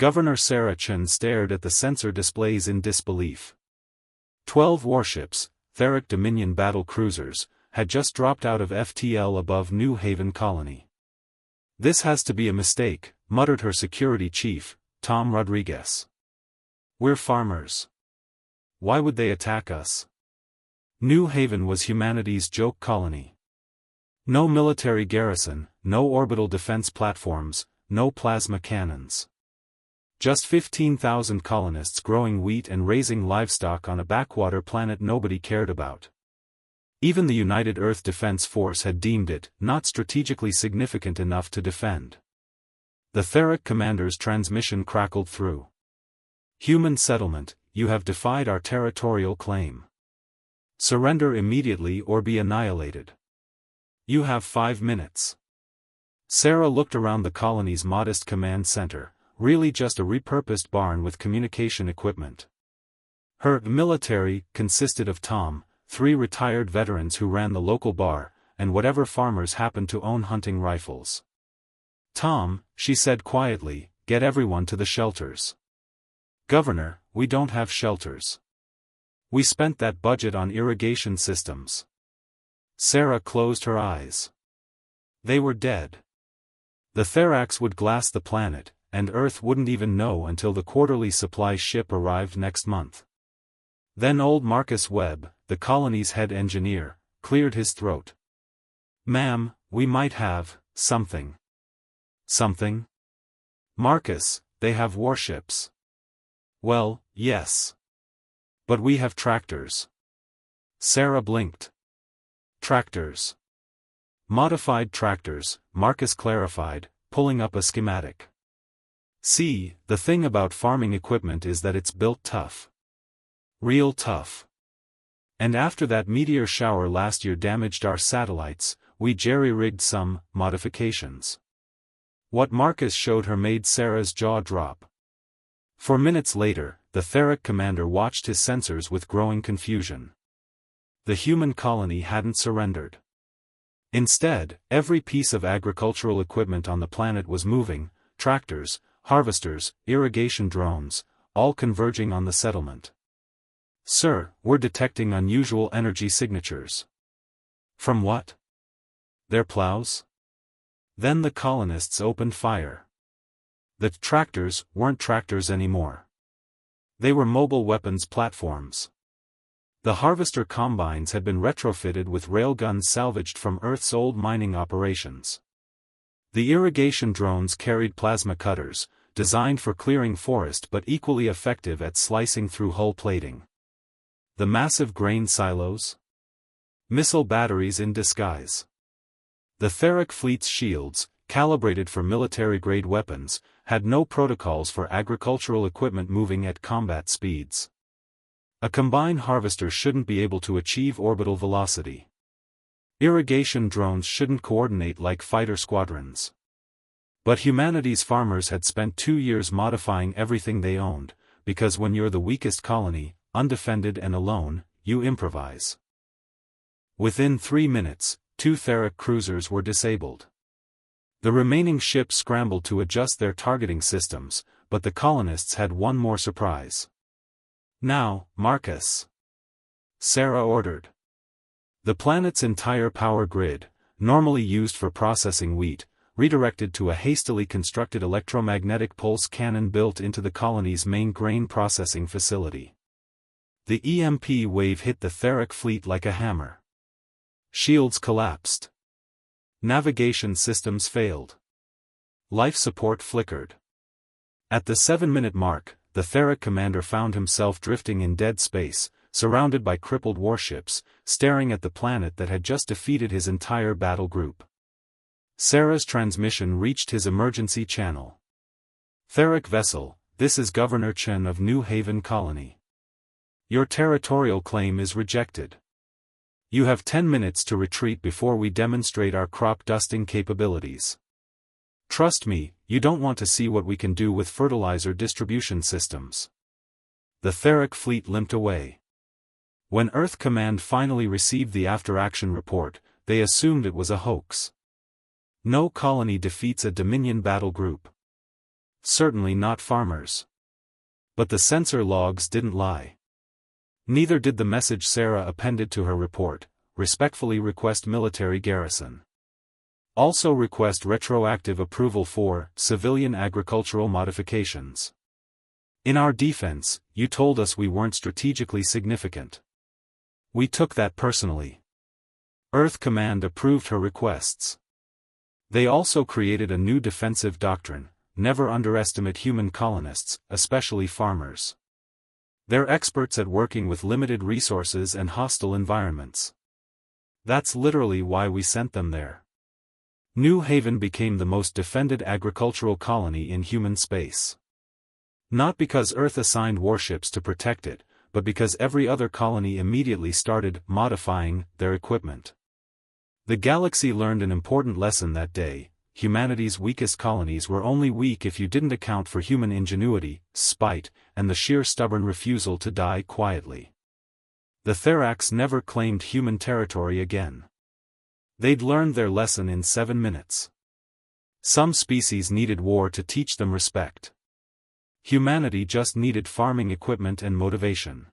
Governor Sarah Chen stared at the sensor displays in disbelief. 12 warships, Theric Dominion battle cruisers, had just dropped out of FTL above New Haven Colony. "This has to be a mistake," muttered her security chief, Tom Rodriguez. "We're farmers. Why would they attack us?" New Haven was humanity's joke colony. No military garrison, no orbital defense platforms, no plasma cannons. Just 15,000 colonists growing wheat and raising livestock on a backwater planet nobody cared about. Even the United Earth Defense Force had deemed it not strategically significant enough to defend. The Theric commander's transmission crackled through. "Human settlement, you have defied our territorial claim. Surrender immediately or be annihilated. You have 5 minutes." Sarah looked around the colony's modest command center, really just a repurposed barn with communication equipment. Her military consisted of Tom, 3 retired veterans who ran the local bar, and whatever farmers happened to own hunting rifles. "Tom," she said quietly, "get everyone to the shelters." "Governor, we don't have shelters. We spent that budget on irrigation systems." Sarah closed her eyes. They were dead. The Therax would glass the planet, and Earth wouldn't even know until the quarterly supply ship arrived next month. Then old Marcus Webb, the colony's head engineer, cleared his throat. "Ma'am, we might have something." "Something?" "Marcus, they have warships." "Well, yes. But we have tractors." Sarah blinked. "Tractors." "Modified tractors," Marcus clarified, pulling up a schematic. "See, the thing about farming equipment is that it's built tough. Real tough. And after that meteor shower last year damaged our satellites, we jerry-rigged some modifications." What Marcus showed her made Sarah's jaw drop. For minutes later, the Theric commander watched his sensors with growing confusion. The human colony hadn't surrendered. Instead, every piece of agricultural equipment on the planet was moving: tractors, harvesters, irrigation drones, all converging on the settlement. "Sir, we're detecting unusual energy signatures." "From what?" "Their plows?" Then the colonists opened fire. The tractors weren't tractors anymore. They were mobile weapons platforms. The harvester combines had been retrofitted with railguns salvaged from Earth's old mining operations. The irrigation drones carried plasma cutters, designed for clearing forest but equally effective at slicing through hull plating. The massive grain silos? Missile batteries in disguise. The Theric fleet's shields, calibrated for military-grade weapons, had no protocols for agricultural equipment moving at combat speeds. A combined harvester shouldn't be able to achieve orbital velocity. Irrigation drones shouldn't coordinate like fighter squadrons. But humanity's farmers had spent 2 years modifying everything they owned, because when you're the weakest colony, undefended and alone, you improvise. Within 3 minutes, 2 Theric cruisers were disabled. The remaining ships scrambled to adjust their targeting systems, but the colonists had one more surprise. "Now, Marcus," Sarah ordered. The planet's entire power grid, normally used for processing wheat, redirected to a hastily constructed electromagnetic pulse cannon built into the colony's main grain processing facility. The EMP wave hit the Theric fleet like a hammer. Shields collapsed. Navigation systems failed. Life support flickered. At the 7-minute mark, the Theric commander found himself drifting in dead space, surrounded by crippled warships, staring at the planet that had just defeated his entire battle group. Sarah's transmission reached his emergency channel. "Theric vessel, this is Governor Chen of New Haven Colony. Your territorial claim is rejected. You have 10 minutes to retreat before we demonstrate our crop dusting capabilities. Trust me, you don't want to see what we can do with fertilizer distribution systems." The Theric fleet limped away. When Earth Command finally received the after-action report, they assumed it was a hoax. No colony defeats a Dominion battle group. Certainly not farmers. But the sensor logs didn't lie. Neither did the message Sarah appended to her report: respectfully request military garrison. Also request retroactive approval for civilian agricultural modifications. In our defense, you told us we weren't strategically significant. We took that personally. Earth Command approved her requests. They also created a new defensive doctrine: never underestimate human colonists, especially farmers. They're experts at working with limited resources and hostile environments. That's literally why we sent them there. New Haven became the most defended agricultural colony in human space. Not because Earth assigned warships to protect it, but because every other colony immediately started modifying their equipment. The galaxy learned an important lesson that day: humanity's weakest colonies were only weak if you didn't account for human ingenuity, spite, and the sheer stubborn refusal to die quietly. The Therax never claimed human territory again. They'd learned their lesson in 7 minutes. Some species needed war to teach them respect. Humanity just needed farming equipment and motivation.